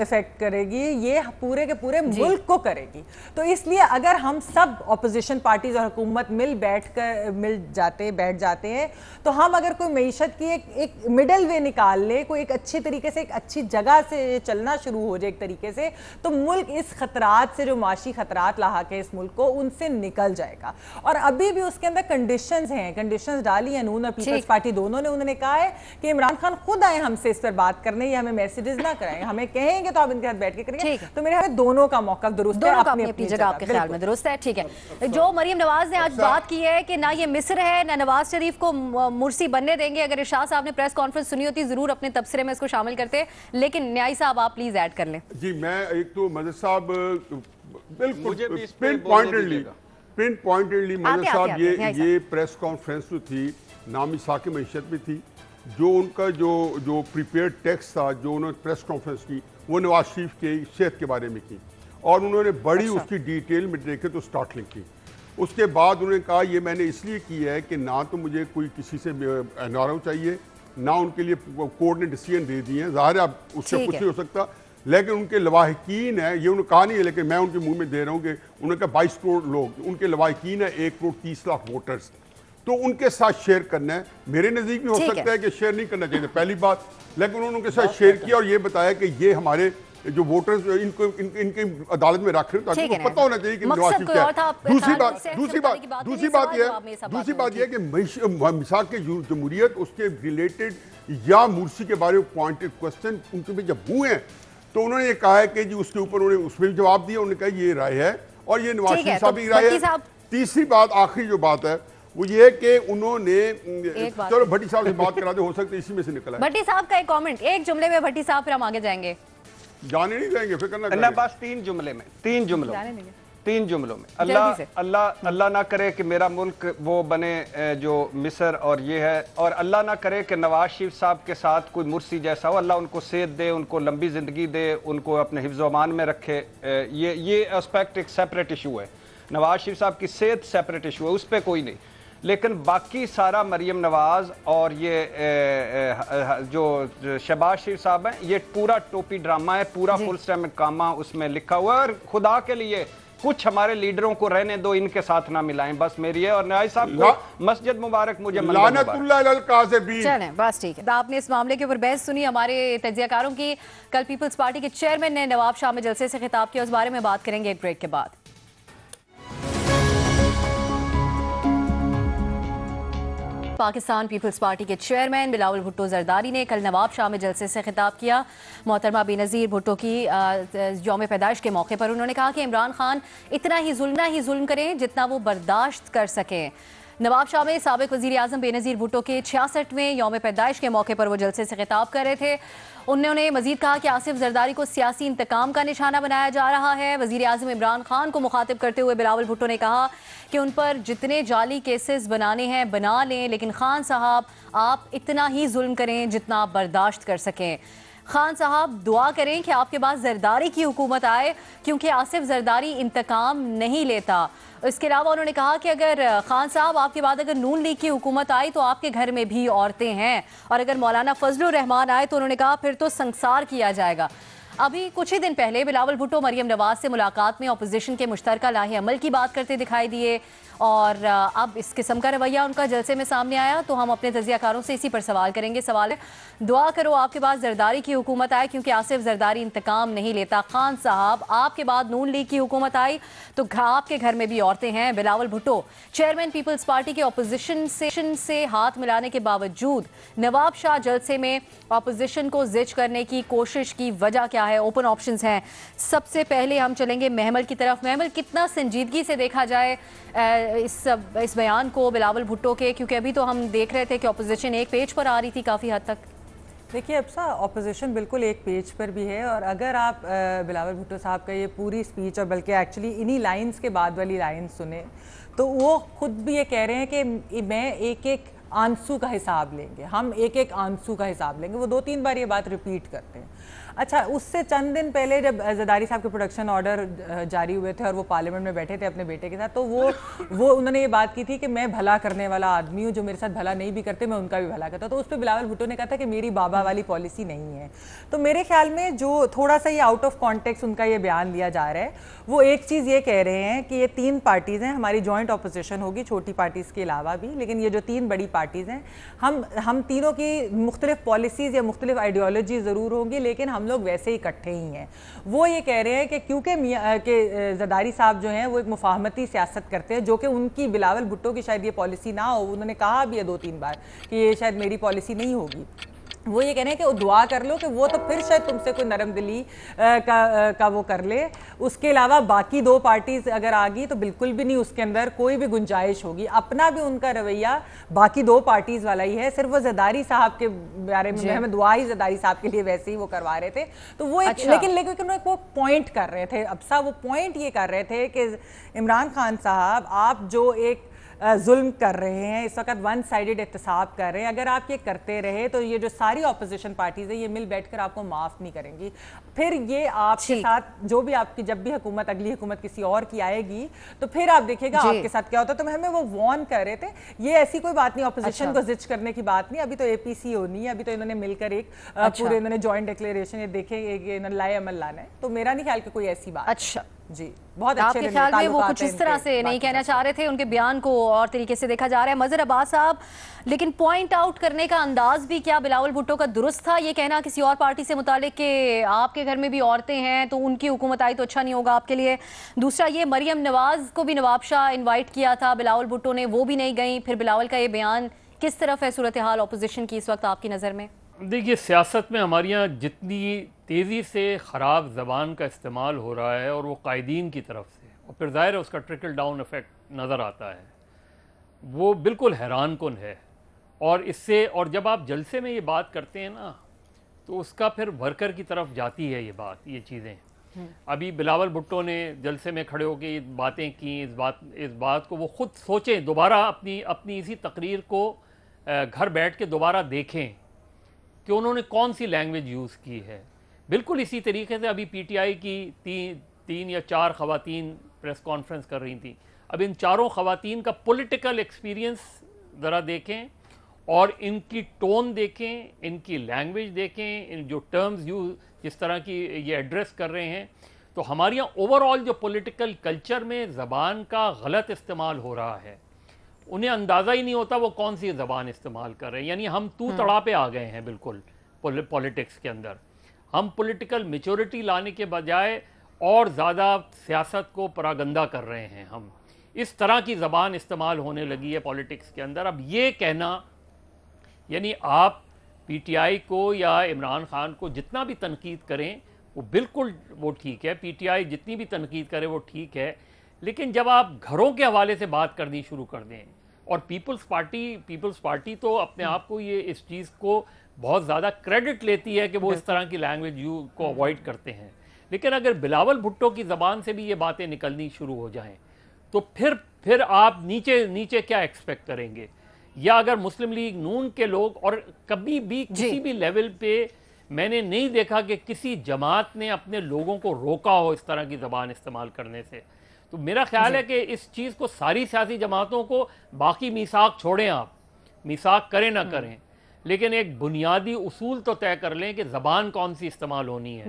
इफेक्ट करेगी, ये पूरे के पूरे मुल्क को करेगी। तो इसलिए अगर हम सब अपोजिशन पार्टीज और हुकूमत बैठ जाते हैं तो हम अगर कोई मईशत की एक मिडल वे निकाल ले, कोई एक अच्छे तरीके से एक अच्छी जगह से चलना शुरू हो जाए एक तरीके से, तो मुल्क इस खतरात से, जो माशी खतरात लाहक है इस मुल्क को, उनसे निकल जाएगा। और अभी भी उसके अंदर कंडीशंस हैं, कंडीशंस डाली है नून और पीपल्स पार्टी दोनों ने। उन्होंने कहा है कि इमरान खान खुद आए हमसे इस पर बात करने, या हमें मैसेजेस ना कराएं, हमें कहेंगे तो आप इनके साथ बैठ के करेंगे। तो मेरे ख्याल दोनों का मौका दुरुस्त है, अपनी जगह आपके ख्याल में दुरुस्त है। ठीक है, जो मरियम नवाज ने आज बात की है कि ना ये मिस्र है ना नवाज शरीफ को मुर्सी बनने देंगे, अगर इरशाद साहब ने प्रेस कॉन्फ्रेंस सुनी होती जरूर अपने तबसरे में इसको शामिल करते, लेकिन न्यायी साहब आप प्लीज ऐड कर लें। जी, मैं एक तो मदद साहब बिल्कुल पिन पॉइंटेडली मदद साहब ये प्रेस कॉन्फ्रेंस जो थी नामी साके मईशत में थी, जो उनका जो प्रिपेयर्ड टेक्स्ट था जो उन्होंने प्रेस कॉन्फ्रेंस की वो नवाज शरीफ के सेहत के बारे में की और उन्होंने बड़ी उसकी डिटेल में देखे तो स्टार्टलिंग की। उसके बाद उन्होंने कहा ये मैंने इसलिए की है कि ना तो मुझे कोई किसी से एनआरओ चाहिए, ना उनके लिए कोर्ट ने डिसीजन दे दिए हैं, ज़ाहिर है अब उससे कुछ नहीं हो सकता, लेकिन उनके लवाहिकीन है, ये उन्होंने कहा नहीं है लेकिन मैं उनके मुंह में दे रहा हूँ कि उन्होंने कहा 22 करोड़ लोग उनके लवाहिकीन है, 1 करोड़ 30 लाख वोटर्स, तो उनके साथ शेयर करना है। मेरे नज़दीक भी हो सकता है कि शेयर नहीं करना चाहिए पहली बात, लेकिन उन्होंने उनके साथ शेयर किया और ये बताया कि ये हमारे जो वोटर्स इनकी अदालत में रख रहे हैं ताकि उनको पता होना चाहिए कि नवाज शरीफ क्या है। दूसरी बात यह कि मिसाक के जमहूरियत उसके रिलेटेड या मुर्सी के बारे में पॉइंटेड क्वेश्चन उनके भी जब हुए हैं तो उन्होंने ये कहा है कि जी उसके ऊपर उन्होंने उसमें भी जवाब दिया, उन्होंने कहा ये राय है और ये नवाज शरीफ साहब की राय है। तीसरी बात, आखिरी जो बात है वो ये है कि उन्होंने, चलो भट्टी साहब से बात करा दे, हो सकता है इसी में से निकला है। भट्टी साहब का एक कमेंट एक जुमले में भट्टी साहब, फिर हम आगे जाएंगे। जाने नहीं देंगे, फिर करना बस तीन जुमलों में अल्लाह ना करे कि मेरा मुल्क वो बने जो मिस्र और ये है, और अल्लाह ना करे कि नवाज शरीफ साहब के साथ कोई मुर्सी जैसा हो। अल्लाह उनको सेहत दे, उनको लंबी ज़िंदगी दे, उनको अपने हिफ्ज़ अमान में रखे। ये एस्पेक्ट एक सेपरेट इशू है, नवाज शरीफ साहब की सेहत सेपरेट इशू है, उस पर कोई नहीं, लेकिन बाकी सारा मरियम नवाज और ये जो शहबाज शरीफ साहब हैं, ये पूरा टोपी ड्रामा है, पूरा फुल स्टैम कामा उसमें लिखा हुआ है। और खुदा के लिए कुछ हमारे लीडरों को रहने दो, इनके साथ ना मिलाएं, बस मेरी है। और न्याय साहब को मस्जिद मुबारक, मुझे चलें बस ठीक है। आपने इस मामले के ऊपर बहस सुनी हमारे तज्जियाकारों की। कल पीपल्स पार्टी के चेयरमैन ने नवाब शाह में जलसे से खिताब किया, उस बारे में बात करेंगे एक ब्रेक के बाद। पाकिस्तान पीपल्स पार्टी के चेयरमैन बिलावल भुट्टो जरदारी ने कल नवाब शाह में जलसे से खिताब किया। मोहतरमा बेनज़ीर भुट्टो की यौम पैदाइश के मौके पर उन्होंने कहा कि इमरान खान इतना ही जुल्म करें जितना वो बर्दाश्त कर सकें। नवाब शाह में साबिक वजीर आजम बेनज़ीर भुट्टो के 66वें यौम पैदाइश के मौके पर वो जलसे से खिताब कर रहे थे। उन्होंने मजीद कहा कि आसिफ जरदारी को सियासी इंतकाम का निशाना बनाया जा रहा है। वजीर आजम इमरान खान को मुखातिब करते हुए बिलावल भुट्टो ने कहा कि उन पर जितने जाली केसेस बनाने हैं बना लें, लेकिन खान साहब आप इतना ही जुल्म करें जितना आप बर्दाश्त कर सकें। खान साहब दुआ करें कि आपके पास जरदारी की हुकूमत आए, क्योंकि आसिफ जरदारी इंतकाम नहीं लेता। इसके अलावा उन्होंने कहा कि अगर खान साहब आपके बाद अगर नून लीग की हुकूमत आई तो आपके घर में भी औरतें हैं, और अगर मौलाना फजलुर रहमान आए तो उन्होंने कहा फिर तो संसार किया जाएगा। अभी कुछ ही दिन पहले बिलावल भुट्टो मरियम नवाज से मुलाकात में अपोजिशन के मुश्तरका लाहे अमल की बात करते दिखाई दिए, और अब इस किस्म का रवैया उनका जलसे में सामने आया। तो हम अपने तजियाकारों से इसी पर सवाल करेंगे। सवाल है, दुआ करो आपके पास जरदारी की हुकूमत आए, क्योंकि आसिफ जरदारी इंतकाम नहीं लेता। खान साहब आपके बाद नून लीग की हुकूमत आई तो आपके घर में भी औरतें हैं। Bilawal Bhutto chairman people's party के अपोजिशन से हाथ मिलाने के बावजूद नवाब शाह जलसे में अपोजिशन को जिच करने की कोशिश की वजह क्या है? ओपन ऑप्शंस हैं। सबसे पहले हम चलेंगे महमल की तरफ। महमल, कितना संजीदगी से देखा जाए इस बयान को बिलावल भुट्टो के, क्योंकि अभी तो हम देख रहे थे कि अपोजिशन एक पेज पर आ रही थी काफ़ी हद तक। देखिए अब्सा, अपोजिशन बिल्कुल एक पेज पर भी है, और अगर आप बिलावल भुट्टो साहब का ये पूरी स्पीच और बल्कि एक्चुअली इन्हीं लाइंस के बाद वाली लाइंस सुने तो वो खुद भी ये कह रहे हैं कि मैं एक एक आंसू का हिसाब लेंगे, हम एक एक आंसू का हिसाब लेंगे। वो 2-3 बार ये बात रिपीट करते हैं। अच्छा, उससे चंद दिन पहले जब जरदारी साहब के प्रोडक्शन ऑर्डर जारी हुए थे और वो पार्लियामेंट में बैठे थे अपने बेटे के साथ, तो वो उन्होंने ये बात की थी कि मैं भला करने वाला आदमी हूँ, जो मेरे साथ भला नहीं भी करते मैं उनका भी भला करता। तो उस पर बिलावल भुट्टो ने कहा था कि मेरी बाबा वाली पॉलिसी नहीं है। तो मेरे ख्याल में जो थोड़ा सा ये आउट ऑफ कॉन्टेक्स्ट उनका ये बयान लिया जा रहा है, वो एक चीज़ ये कह रहे हैं कि ये 3 पार्टीज़ हैं, हमारी जॉइंट अपोजिशन होगी छोटी पार्टीज़ के अलावा भी, लेकिन ये जो 3 बड़ी पार्टीज़ हैं हम तीनों की मुख्तलिफ पॉलिसीज़ या मुख्तलिफ आइडियोलॉजी ज़रूर होंगी, लेकिन हम लोग वैसे ही इकट्ठे ही हैं। वो ये कह रहे हैं कि क्योंकि जरदारी साहब जो हैं वो एक मुफाहमती सियासत करते हैं, जो कि उनकी बिलावल भुट्टो की शायद ये पॉलिसी ना हो। उन्होंने कहा भी है 2-3 बार कि ये शायद मेरी पॉलिसी नहीं होगी। वो ये कह रहे हैं कि वो दुआ कर लो कि वो तो फिर शायद तुमसे कोई नरम दिली का वो कर ले। उसके अलावा बाकी 2 पार्टीज अगर आ गई तो बिल्कुल भी नहीं उसके अंदर कोई भी गुंजाइश होगी। अपना भी उनका रवैया बाकी 2 पार्टीज वाला ही है। सिर्फ वो जरदारी साहब के बारे में हमें दुआ ही जरदारी साहब के लिए वैसे ही वो करवा रहे थे। तो वो एक लेकिन वो पॉइंट कर रहे थे। अब साहब वो पॉइंट ये कर रहे थे कि इमरान खान साहब, आप जो एक जुल्म कर रहे हैं इस वक्त, वन साइडेड एहतसाब कर रहे हैं, अगर आप ये करते रहे तो ये जो सारी ऑपोजिशन पार्टीज है ये मिल बैठकर आपको माफ़ नहीं करेंगी। फिर ये आपके साथ जो भी आपकी जब भी हुकूमत, अगली हुकूमत किसी और की आएगी तो फिर आप देखिएगा आपके साथ क्या होता है। तो हमें वो वॉर्न कर रहे थे, ये ऐसी कोई बात नहीं, ऑपोजिशन को जिच करने की बात नहीं। अभी तो APC होनी है, अभी तो इन्होंने मिलकर एक पूरे इन्होंने जॉइंट डिक्लेरेशन ये देखे इन्होंने लाए अमल लाना है। तो मेरा नहीं ख्याल कि कोई ऐसी बात। अच्छा जी, बहुत अच्छे आपके ख्याल में वो कुछ इस तरह से नहीं कहना चाह रहे थे, उनके बयान को और तरीके से देखा जा रहा है। मजहर अब्बास साहब, लेकिन पॉइंट आउट करने का अंदाज भी क्या बिलावल भुट्टो का दुरुस्त था? ये कहना किसी और पार्टी से मुतालिक कि आपके घर में भी औरतें हैं तो उनकी हुकूमत आई तो अच्छा नहीं होगा आपके लिए। दूसरा, ये मरियम नवाज को भी नवाब शाह इन्वाइट किया था बिलावल भुट्टो ने, वो भी नहीं गई। फिर बिलावल का ये बयान, किस तरफ है सूरत हाल ऑपोजिशन की इस वक्त आपकी नज़र में? देखिए, सियासत में हमारे यहाँ जितनी तेज़ी से ख़राब ज़बान का इस्तेमाल हो रहा है और वो कायदीन की तरफ से, और फिर ज़ाहिर है उसका ट्रिकल डाउन इफ़ेक्ट नज़र आता है, वो बिल्कुल हैरान कुन है। और इससे, और जब आप जलसे में ये बात करते हैं ना, तो उसका फिर वर्कर की तरफ जाती है ये बात, ये चीज़ें। अभी बिलावल भुट्टो ने जलसे में खड़े होकर ये बातें की, इस बात को वो ख़ुद सोचें, दोबारा अपनी इसी तकरीर को घर बैठ के दोबारा देखें कि उन्होंने कौन सी लैंग्वेज यूज़ की है। बिल्कुल इसी तरीके से अभी PTI की 3 या 4 ख़वातीन प्रेस कॉन्फ्रेंस कर रही थी। अब इन चारों ख़वातीन का पॉलिटिकल एक्सपीरियंस ज़रा देखें और इनकी टोन देखें, इनकी लैंग्वेज देखें, इन जो टर्म्स यूज जिस तरह की ये एड्रेस कर रहे हैं, तो हमारे यहाँ ओवरऑल जो पॉलिटिकल कल्चर में ज़बान का गलत इस्तेमाल हो रहा है, उन्हें अंदाज़ा ही नहीं होता वो कौन सी ज़बान इस्तेमाल कर रहे हैं। यानी हम तू तड़ा पे आ गए हैं बिल्कुल पॉलिटिक्स के अंदर। हम पॉलिटिकल मैच्योरिटी लाने के बजाय और ज़्यादा सियासत को परागंदा कर रहे हैं। हम इस तरह की ज़बान इस्तेमाल होने लगी है पॉलिटिक्स के अंदर। अब ये कहना, यानी आप PTI को या इमरान खान को जितना भी तनकीद करें वो बिल्कुल वो ठीक है, PTI जितनी भी तनकीद करे वो ठीक है, लेकिन जब आप घरों के हवाले से बात करनी शुरू कर दें और पीपल्स पार्टी तो अपने आप को ये इस चीज़ को बहुत ज़्यादा क्रेडिट लेती है कि वो इस तरह की लैंग्वेज को अवॉइड करते हैं। लेकिन अगर बिलावल भुट्टो की ज़बान से भी ये बातें निकलनी शुरू हो जाएं तो फिर आप नीचे क्या एक्सपेक्ट करेंगे? या अगर मुस्लिम लीग नून के लोग, और कभी भी किसी भी लेवल पे मैंने नहीं देखा कि किसी जमात ने अपने लोगों को रोका हो इस तरह की ज़बान इस्तेमाल करने से, तो मेरा ख्याल है कि इस चीज़ को सारी सियासी जमातों को, बाकी मीसाक छोड़ें, आप मीसाक करें ना करें, लेकिन एक बुनियादी उसूल तो तय कर लें कि ज़बान कौन सी इस्तेमाल होनी है,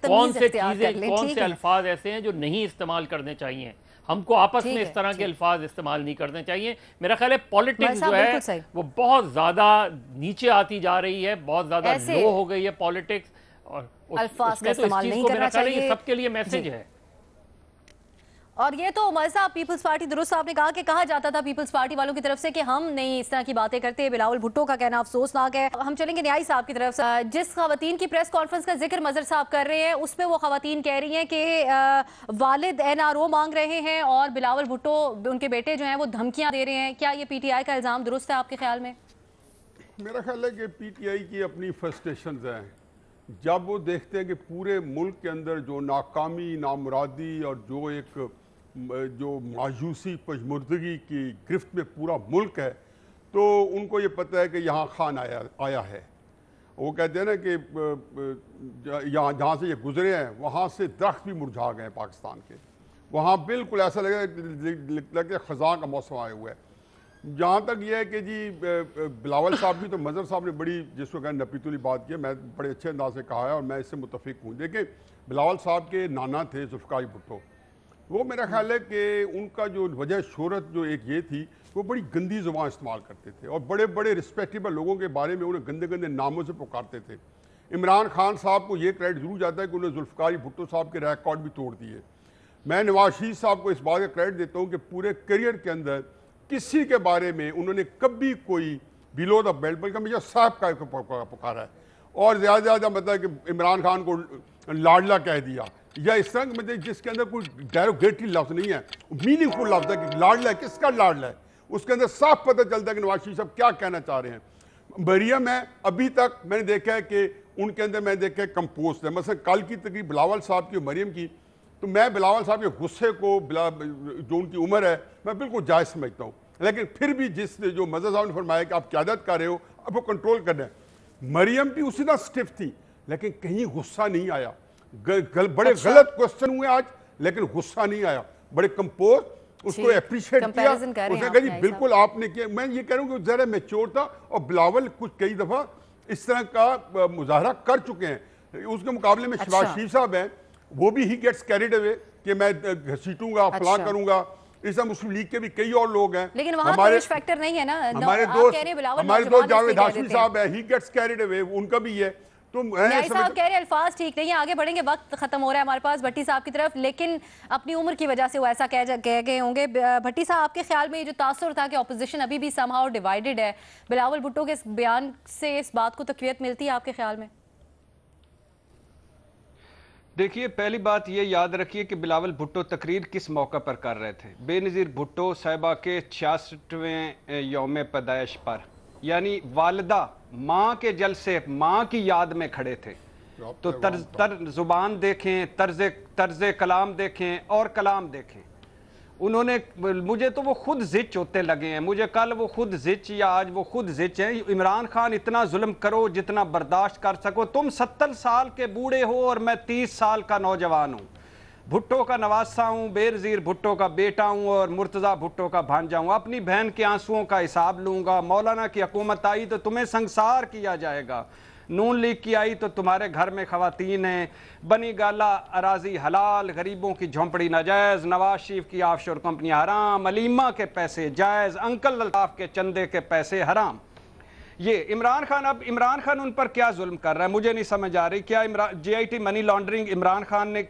कौन से चीज़ें, कौन से अल्फाज ऐसे हैं जो नहीं इस्तेमाल करने चाहिए। हमको आपस में इस तरह के अल्फाज इस्तेमाल नहीं करने चाहिए। मेरा ख्याल है पॉलिटिक्स जो है वो बहुत ज़्यादा नीचे आती जा रही है, बहुत ज़्यादा लो हो गई है पॉलिटिक्स, और अल्फाज का इस्तेमाल नहीं करना चाहिए। ये सबके लिए मैसेज है। और ये तो उमर साहब, पीपल्स पार्टी, दुरुस्त आपने कहा कि कहा जाता था पीपल्स पार्टी वालों की तरफ से कि हम नहीं इस तरह की बातें करते। बिलावल भुट्टो का कहना अफसोसनाक है। हम चलेंगे न्याई साहब की तरफ से। जिस खवातीन की प्रेस कॉन्फ्रेंस का जिक्र मजहर साहब कर रहे हैं, उसमें वो खवातीन कह रही हैं कि वालिद NRO मांग रहे हैं और बिलावल भुट्टो, उनके बेटे जो हैं, वो धमकियां दे रहे हैं। क्या ये PTI का इल्ज़ाम दुरुस्त है आपके ख्याल में? मेरा ख्याल है कि PTI की अपनी फ्रस्ट्रेशन हैं। जब वो देखते हैं कि पूरे मुल्क के अंदर जो नाकामी, नामुरादी और जो मायूसी, पजमुर्दगी की गिरफ्त में पूरा मुल्क है, तो उनको ये पता है कि यहाँ खान आया है। वो कहते हैं ना कि जहाँ से ये गुजरे हैं वहाँ से दरख्त भी मुरझा गए पाकिस्तान के। वहाँ बिल्कुल ऐसा लगता है कि ख़ज़ां का मौसम आया हुआ है। जहाँ तक ये है कि जी बिलावल साहब भी, तो मजहर साहब ने बड़ी, जिसको कहना नपीतुली बात की है, मैं बड़े अच्छे अंदाज से कहा है और मैं इससे मुतफिक हूँ। देखिए, बिलावल साहब के नाना थे जुल्फ़िकार भुट्टो। वो मेरा ख्याल है कि उनका जो वजह शोहरत जो एक ये थी, वो बड़ी गंदी ज़ुबान इस्तेमाल करते थे और बड़े बड़े रिस्पेक्टेबल लोगों के बारे में उन्हें गंदे गंदे नामों से पुकारते थे। इमरान खान साहब को ये क्रेडिट जरूर जाता है कि उन्होंने जुल्फ़िकार भुट्टो साहब के रिकॉर्ड भी तोड़ दिए। मैं नवाज शरीफ साहब को इस बात का क्रेडिट देता हूँ कि पूरे करियर के अंदर किसी के बारे में उन्होंने कभी कोई बिलो द बेल्ट, बल्कि हमेशा साहब का पुकारा है। और ज़्यादा से ज़्यादा मतलब कि इमरान खान को लाडला कह दिया, या इस तरह मतलब जिसके अंदर कोई डेरोगेटरी लफ्ज़ नहीं है, मीनिंगफुल लफ्ज़ है कि लाडला है, किसका लाडला है, उसके अंदर साफ पता चलता है कि नवाज शरीफ साहब क्या कहना चाह रहे हैं। मरियम है, अभी तक मैंने देखा है कि उनके अंदर मैंने देखा है कंपोस्ट है। मतलब कल की तकरीब बिलावल साहब की और मरियम की, तो मैं बिलावल साहब के गुस्से को, जो उनकी उम्र है, मैं बिल्कुल जायज़ समझता हूँ। लेकिन फिर भी जो मज़हर साहब ने फरमाया कि आप क़यादत कर रहे हो, अब वो कंट्रोल करना है। मरियम भी उसी तरह स्टिफ थी, लेकिन कहीं गुस्सा नहीं आया। बड़े गलत क्वेश्चन हुए आज, लेकिन गुस्सा नहीं आया, बड़े कंपोज, उसको अप्रिशिएट किया। उसने कहा जी बिल्कुल आपने किया। मैं ये कह रहा हूँ कि ज़रा मैच्योर था, और बिलावल कुछ कई दफ़ा इस तरह का मुजाहरा कर चुके हैं। उसके मुकाबले में शहबाज शरीफ साहब हैं, वो भी ही गेट्स कैरिड अवे कि मैं घसीटूंगा, फलां करूंगा। इस तरह मुस्लिम लीग के भी कई और लोग हैं, लेकिन वहां हमारे फैक्टर नहीं है ना। हमारे दोस्त जावेद हाशमी साहब है, ही गेट्स कैरिड अवे, उनका भी है। तो न्याई साहब कह रहे हैं अल्फाज ठीक नहीं है, आगे बढ़ेंगे, वक्त खत्म हो रहा है हमारे पास भट्टी साहब की तरफ, लेकिन अपनी उम्र की वजह से वो ऐसा कह गए होंगे। भट्टी साहब, आपके ख्याल में ये जो तासुर था कि ऑपोजिशन अभी भी समहाउ डिवाइडेड है, बिलावल भुट्टो के इस बयान से इस बात को तक़वियत मिलती है आपके ख्याल में? देखिए, पहली बात ये याद रखिए कि बिलावल भुट्टो तकरीर किस मौका पर कर रहे थे। बेनज़ीर भुट्टो साहिबा के 66वें यौम पैदाइश पर, यानी वालिदा माँ के जलसे, माँ की याद में खड़े थे। तो ज़ुबान देखें, तर्ज कलाम देखें और कलाम देखें। उन्होंने, मुझे तो वो खुद जिच होते लगे हैं, मुझे कल वो खुद जिच या आज वो खुद जिच हैं। इमरान खान, इतना जुल्म करो जितना बर्दाश्त कर सको। तुम 70 साल के बूढ़े हो और मैं 30 साल का नौजवान हूँ। भुट्टो का नवासा हूँ, बेनज़ीर भुट्टो का बेटा हूँ और मुर्तज़ा भुट्टो का भांजा हूँ। अपनी बहन के आंसुओं का हिसाब लूँगा। मौलाना की हुकूमत आई तो तुम्हें संसार किया जाएगा। नून लीग की आई तो तुम्हारे घर में खवातीन हैं। बनी गाला अराजी हलाल, गरीबों की झोंपड़ी नाजायज़, नवाज शरीफ की ऑफशोर कंपनी हराम, अलीमा के पैसे जायज़, अंकल अल्ताफ के चंदे के पैसे हराम। ये इमरान खान, अब इमरान खान उन पर क्या जुल्म कर रहा है मुझे नहीं समझ आ रही। क्या GIT money laundering Imran Khan ने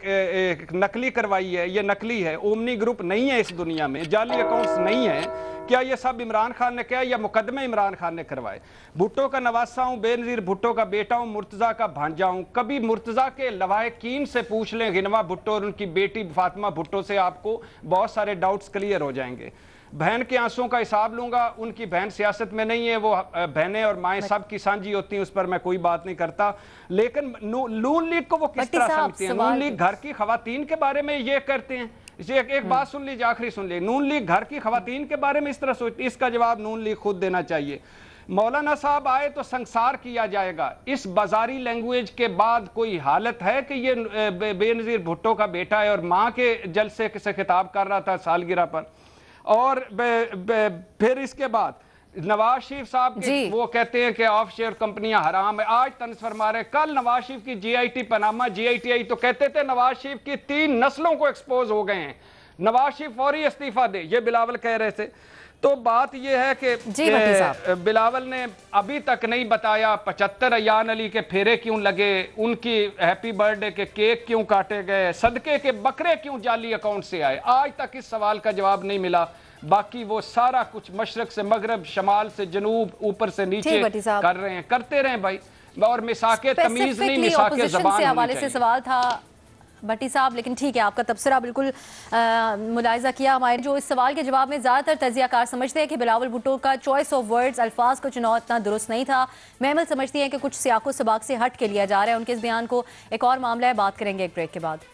नकली करवाई है? ये नकली है। ओमनी ग्रुप नहीं है इस दुनिया में, जाली अकाउंट्स नहीं है। क्या ये सब इमरान खान ने किया या मुकदमे इमरान खान ने करवाए? भुट्टो का नवासा हूँ, बेनज़ीर भुट्टो का बेटा हूँ, मुर्तज़ा का भांजा हूँ। कभी मुर्तज़ा के लवाहिकीन से पूछ लें, गिनवा भुट्टो और उनकी बेटी फातिमा भुट्टो से, आपको बहुत सारे डाउट्स क्लियर हो जाएंगे। बहन के आंसुओं का हिसाब लूंगा, उनकी बहन सियासत में नहीं है, वो बहनें और माएँ सब की साझी होती हैं, उस पर मैं कोई बात नहीं करता। लेकिन नून लीग को वो किस तरह समझते हैं? नून लीग घर की खवातीन के बारे में ये करते हैं। इसे एक बात सुन लीजिए, आखिरी सुन लीजिए, नून लीग घर की खवातीन के बारे में इस तरह सोचती है, इसका जवाब नून लीग खुद देना चाहिए। मौलाना साहब आए तो संसार किया जाएगा। इस बाजारी लैंग्वेज के बाद कोई हालत है कि ये बेनजीर भुट्टो का बेटा है और मां के जलसे से खिताब कर रहा था सालगिरह पर, और फिर इसके बाद नवाज शरीफ साहब के वो कहते हैं कि ऑफशोर कंपनियां हराम है, आज तंज फरमा रहे। कल नवाज शरीफ की जीआईटी पनामा जीआईटीआई तो कहते थे नवाज शरीफ की 3 नस्लों को एक्सपोज हो गए हैं, नवाज शरीफ फौरी इस्तीफा दे, ये बिलावल कह रहे थे। तो बात यह है कि बिलावल ने अभी तक नहीं बताया 75 अयान अली के फेरे क्यों लगे, उनकी हैप्पी बर्थडे के केक क्यों काटे गए, सदके के बकरे क्यों जाली अकाउंट से आए, आज तक इस सवाल का जवाब नहीं मिला। बाकी वो सारा कुछ मशरक से मगरब, शमाल से जनूब, ऊपर से नीचे कर रहे हैं, करते रहे भाई। और मिसाके तमीज नहीं, मिसाके ज़बान होनी चाहिए। सवाल था भट्टी साहब, लेकिन ठीक है, आपका तबसरा बिल्कुल मुलाहिजा किया। हमारे जो इस सवाल के जवाब में ज़्यादातर तजियाकार समझते हैं कि बिलावल भुट्टो का चॉइस ऑफ वर्ड्स, अल्फाज को चुनाव इतना दुरुस्त नहीं था। महमल समझती हैं कि कुछ सियाको सबाक से हट के लिया जा रहा है उनके इस बयान को। एक और मामला है, बात करेंगे एक ब्रेक के बाद।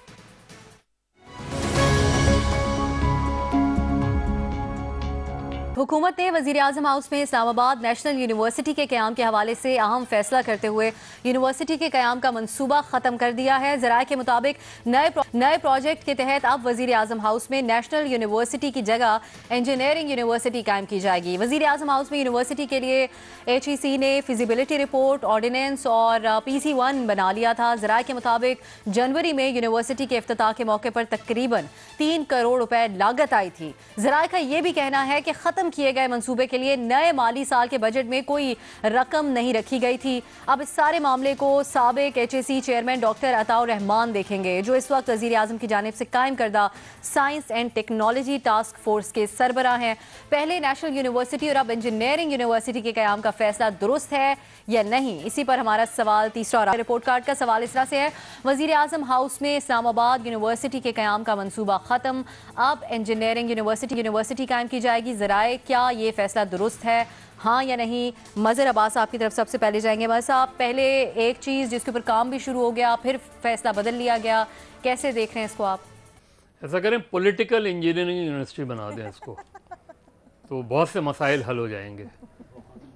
हुकूमत ने वज़ीर-ए-आज़म हाउस में इस्लामाबाद नेशनल यूनिवर्सिटी के क़याम के हवाले से अहम फैसला करते हुए यूनिवर्सिटी के क़याम का मंसूबा ख़त्म कर दिया है। ज़राए के मुताबिक नए प्रोजेक्ट के तहत अब वज़ीर-ए-आज़म हाउस में नेशनल यूनिवर्सिटी की जगह इंजीनियरिंग यूनिवर्सिटी कायम की जाएगी। वज़ीर-ए-आज़म हाउस में यूनिवर्सिटी के लिए HEC ने फिजिबिलिटी रिपोर्ट, ऑर्डिनेंस और PC1 बना लिया था। ज़राए के मुताबिक जनवरी में यूनिवर्सिटी के इफ्तिताह के मौके पर तकरीबन 3 करोड़ रुपए लागत आई थी। ज़राए का यह भी कहना है कि ख़त्म किए गए मंसूबे के लिए नए माली साल के बजट में कोई रकम नहीं रखी गई थी। अब इस सारे मामले को साबिक HEC chairman doctor Ataur Rahman देखेंगे, जो इस वक्त वज़ीर-ए-आज़म की जानिब से कायम करदा science and technology task force के सरबराह हैं। पहले नेशनल यूनिवर्सिटी और अब इंजीनियरिंग यूनिवर्सिटी के क़याम का फैसला दुरुस्त है या नहीं, इसी पर हमारा सवाल तीसरा और रिपोर्ट कार्ड का सवाल इस तरह से है। वज़ीर-ए-आज़म हाउस में इस्लामाबाद यूनिवर्सिटी के क़याम का मंसूबा ख़त्म, अब इंजीनियरिंग यूनिवर्सिटी कायम की जाएगी। ज़राए क्या ये फैसला दुरुस्त है, हाँ या नहीं? मज़हर अब्बास आपकी तरफ सबसे पहले जाएंगे। मज़हर साहब, पहले एक चीज़ जिसके ऊपर काम भी शुरू हो गया, फिर फैसला बदल लिया गया, कैसे देख रहे हैं इसको आप? ऐसा करें, पॉलिटिकल इंजीनियरिंग यूनिवर्सिटी बना दें इसको, तो बहुत से मसाइल हल हो जाएंगे।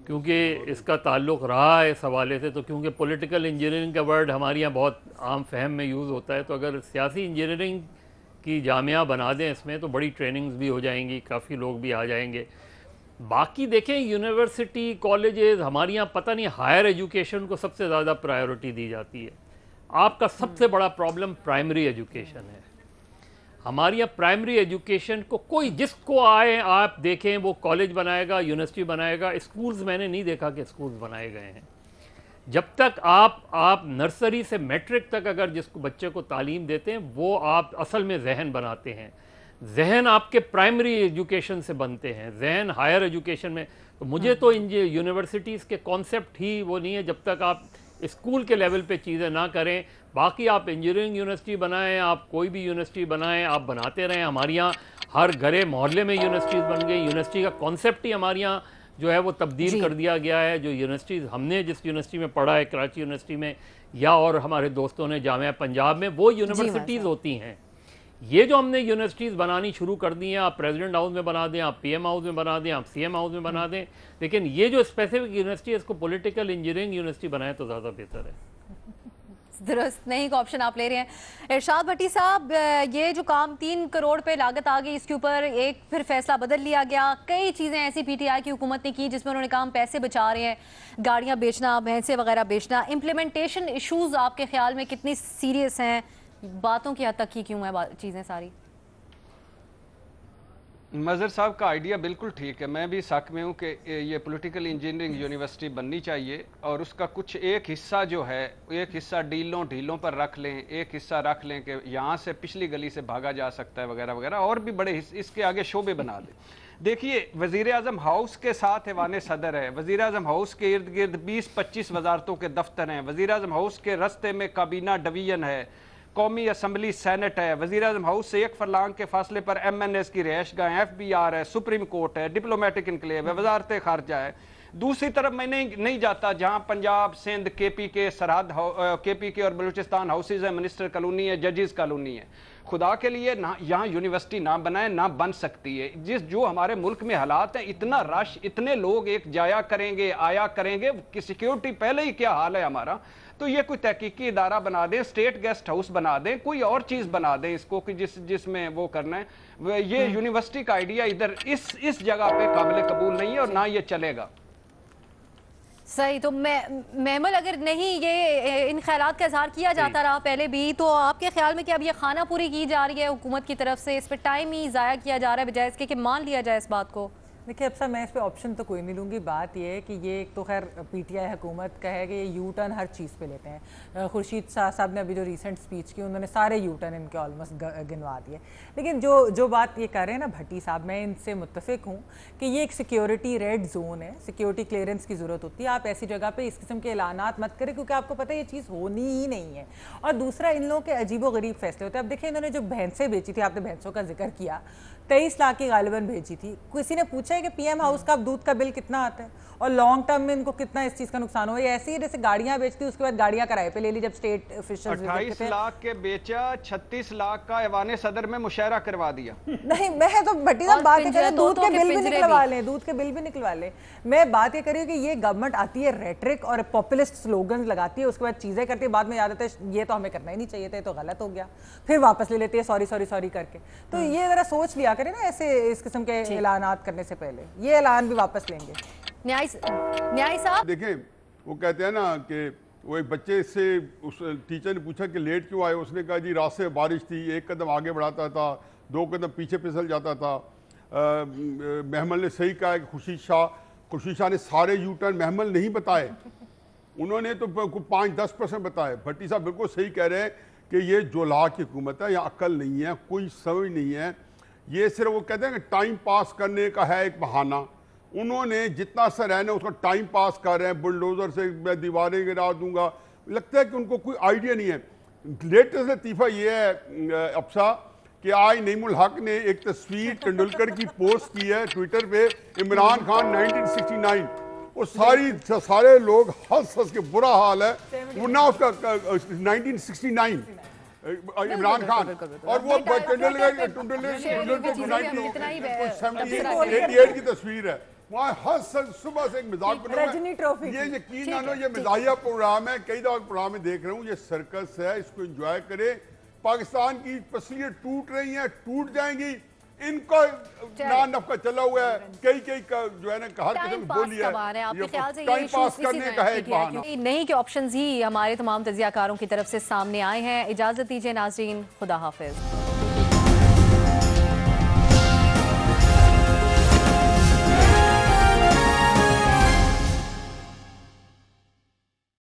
क्योंकि इसका ताल्लुक़ रहा है इस हवाले से, तो क्योंकि पॉलिटिकल इंजीनियरिंग का वर्ड हमारे यहाँ बहुत आम फहम में यूज़ होता है, तो अगर सियासी इंजीनियरिंग की जामिया बना दें इसमें, तो बड़ी ट्रेनिंग्स भी हो जाएंगी, काफ़ी लोग भी आ जाएंगे। बाकी देखें, यूनिवर्सिटी, कॉलेजेस, हमारे यहाँ पता नहीं हायर एजुकेशन को सबसे ज़्यादा प्रायोरिटी दी जाती है। आपका सबसे बड़ा प्रॉब्लम प्राइमरी एजुकेशन है। हमारे यहाँ प्राइमरी एजुकेशन को कोई जिसको आए आप देखें, वो कॉलेज बनाएगा, यूनिवर्सिटी बनाएगा। स्कूल्स मैंने नहीं देखा कि स्कूल्स बनाए गए हैं। जब तक आप नर्सरी से मैट्रिक तक अगर जिसको बच्चे को तालीम देते हैं, वो आप असल में जहन बनाते हैं। जहन आपके प्राइमरी एजुकेशन से बनते हैं, जहन हायर एजुकेशन में। तो मुझे तो इन यूनिवर्सिटीज़ के कॉन्सेप्ट ही वो नहीं है जब तक आप स्कूल के लेवल पे चीज़ें ना करें। बाकी आप इंजीनियरिंग यूनिवर्सिटी बनाएं, आप कोई भी यूनिवर्सिटी बनाएं, आप बनाते रहें। हमारे यहाँ हर घरे मोहल्ले में यूनिवर्सिटीज़ बन गई। यूनिवर्सिटी का कॉन्सेप्ट ही हमारे यहाँ जो है वो तब्दील कर दिया गया है। जो यूनिवर्सिटीज़ हमने जिस यूनिवर्सिटी में पढ़ा है, कराची यूनिवर्सिटी में, या और हमारे दोस्तों ने जामिया पंजाब में, वो यूनिवर्सिटीज़ होती हैं। ये जो हमने यूनिवर्सिटीज़ बनानी शुरू कर दी हैं, आप प्रेसिडेंट हाउस में बना दें, आप PM हाउस में बना दें, आप CM हाउस में बना दें, लेकिन ये जो स्पेसिफिक यूनिवर्सिटी है, इसको पॉलिटिकल इंजीनियरिंग यूनिवर्सिटी बनाएं तो ज़्यादा बेहतर है। दुरुस्त नहीं का ऑप्शन आप ले रहे हैं। इरशाद भट्टी साहब, ये जो काम 3 करोड़ पे लागत आ गई, इसके ऊपर एक फिर फैसला बदल लिया गया। कई चीज़ें ऐसी PTI की हुकूमत ने की जिसमें उन्होंने कहा हम पैसे बचा रहे हैं, गाड़ियाँ बेचना, भैंसे वगैरह बेचना। इम्प्लीमेंटेशन इशूज़ आपके ख्याल में कितनी सीरियस हैं? बातों की हद तक की क्यों है चीज़ें सारी? मज़हर साहब का आइडिया बिल्कुल ठीक है। मैं भी शक में हूँ कि ये पॉलिटिकल इंजीनियरिंग यूनिवर्सिटी बननी चाहिए, और उसका कुछ एक हिस्सा जो है, एक हिस्सा ढीलों पर रख लें, एक हिस्सा रख लें कि यहाँ से पिछली गली से भागा जा सकता है वगैरह वगैरह, और भी बड़े इसके आगे शोबे बना दें। देखिए, वज़ीर-ए-आज़म हाउस के साथ ऐवान सदर है, वज़ीर-ए-आज़म हाउस के इर्द गिर्द 20-25 वजारतों के दफ्तर हैं, वज़ीर-ए-आज़म हाउस के रस्ते में काबीना डिवीजन है, कौमी असम्बली सेनेट है, वज़ीर आज़म हाउस से 1 फरलांग के फासले पर MNS की रिहाइशगाह, FBR है, सुप्रीम कोर्ट है, डिप्लोमेटिक इनक्लेव है, वजारत खारजा है। दूसरी तरफ मैं नहीं जाता जहां पंजाब, सिंध, KPK सरहद, KPK और बलूचिस्तान हाउसेज है, मिनिस्टर कॉलोनी है, जजेस कॉलोनी है। खुदा के लिए ना यहाँ यूनिवर्सिटी ना बनाए, ना बन सकती है। जो हमारे मुल्क में हालात हैं, इतना रश, इतने लोग एक जाया करेंगे आया करेंगे कि सिक्योरिटी पहले ही क्या हाल है हमारा। तो ये कोई तहकीकी इदारा बना दें, स्टेट गेस्ट हाउस बना दें, कोई और चीज़ बना दें इसको कि जिसमें वो करना है। ये यूनिवर्सिटी का आइडिया इधर इस जगह पे काबिल कबूल नहीं है और ना ये चलेगा। सही। तो महमल, अगर नहीं ये इन ख्यालात का इजहार किया जाता रहा पहले भी, तो आपके ख्याल में कि अब ये खाना पूरी की जा रही है हुकूमत की तरफ से, इस पर टाइम ही ज़ाया किया जा रहा है बजाय इसके कि मान लिया जाए इस बात को? देखिए, अब सर मैं इस पे ऑप्शन तो कोई नहीं लूँगी। बात ये है कि ये एक तो खैर PTI हुकूमत का है कि ये यू टर्न हर चीज़ पे लेते हैं। खुर्शीद शाह साहब ने अभी जो रीसेंट स्पीच की, उन्होंने सारे यू टर्न इनके ऑलमोस्ट गिनवा दिए। लेकिन जो बात ये कर रहे हैं ना भट्टी साहब, मैं इनसे मुत्तफिक हूँ कि ये एक सिक्योरिटी रेड जोन है, सिक्योरिटी क्लियरेंस की ज़रूरत होती है। आप ऐसी जगह पर इस किस्म के ऐलानात मत करें क्योंकि आपको पता है ये चीज़ होनी ही नहीं है। और दूसरा, इन लोगों के अजीबो गरीब फैसले होते हैं। अब देखिए, इन्होंने जो भैंसें बेची थी, आपने भैंसों का जिक्र किया, 23 लाख की गालिबन भेजी थी। किसी ने पूछा है कि PM हाउस का दूध का बिल कितना आता है और लॉन्ग टर्म में इनको कितना इस चीज का नुकसान हुआ? ऐसे ही जैसे गाड़ियां बेचती, उसके बाद गाड़ियां किराए पे ले ली जब स्टेट ऑफिशियल्स 28 लाख के बेचा, 36 लाख का ऐवान सदर में मुशायरा करवा दिया। नहीं, मैं तो भट्टी साहब बात कर रही हूं, दूध के बिल भी निकलवा लें, दूध के बिल भी निकलवा लें। मैं बात ये कर रही हूँ कि ये गवर्नमेंट आती है, रेटरिक और पॉपुलिस्ट स्लोगन लगाती है, उसके बाद चीजें करती है, बाद में याद आता है ये तो हमें करना ही नहीं चाहिए था, ये तो गलत हो गया, फिर वापस ले लेती है सॉरी सॉरी सॉरी करके। तो ये जरा सोच लिया करें ना ऐसे इस किस्म के ऐलानात करने से पहले। ये ऐलान भी वापस लेंगे। न्याय साहब, देखें, वो कहते हैं ना कि वो एक बच्चे से उस टीचर ने पूछा कि लेट क्यों आए, उसने कहा जी रास्ते में बारिश थी, 1 कदम आगे बढ़ाता था, 2 कदम पीछे फिसल जाता था। महमल ने सही कहा कि खुर्शीद शाह ने सारे यू टर्न महमल नहीं बताए, उन्होंने तो 5-10% बताए। भट्टी साहब बिल्कुल सही कह रहे हैं कि ये जोला की हुकूमत है, यहाँ अक्ल नहीं है, कोई समझ नहीं है। ये सिर्फ वो कहते हैं कि टाइम पास करने का है एक बहाना। उन्होंने जितना सा रहना उसका टाइम पास कर रहे हैं, बुलडोजर से मैं दीवारें गिरा दूंगा। लगता है कि उनको कोई आइडिया नहीं है। लेटेस्ट लतीफ़ा ये है अफसा कि आज नईमुल हक ने एक तस्वीर तेंदुलकर की पोस्ट की है ट्विटर पे, इमरान खान 1969, और सारे लोग हंस के बुरा हाल है, वरना उसका 1969 इमरान खान और वो 1988 की तस्वीर है। वहाँ हर सुबह से एक मजाक बना है। ये यकीन मानो ये मजाहिया प्रोग्राम है, कई दफा प्रोग्राम में देख रहा हूँ, ये सर्कस है, इसको एंजॉय करे। पाकिस्तान की पसलियां टूट रही हैं, टूट जाएंगी, इनका ना नफका चला हुआ है, कई का जो है ना हर किस्म बोली है, टाइम पास करने का है एक बहाना। नहीं के ऑप्शंस ही हमारे तमाम तजियाकारों की तरफ से सामने आए हैं। इजाजत दीजिए नाज़रीन, खुदा हाफिज।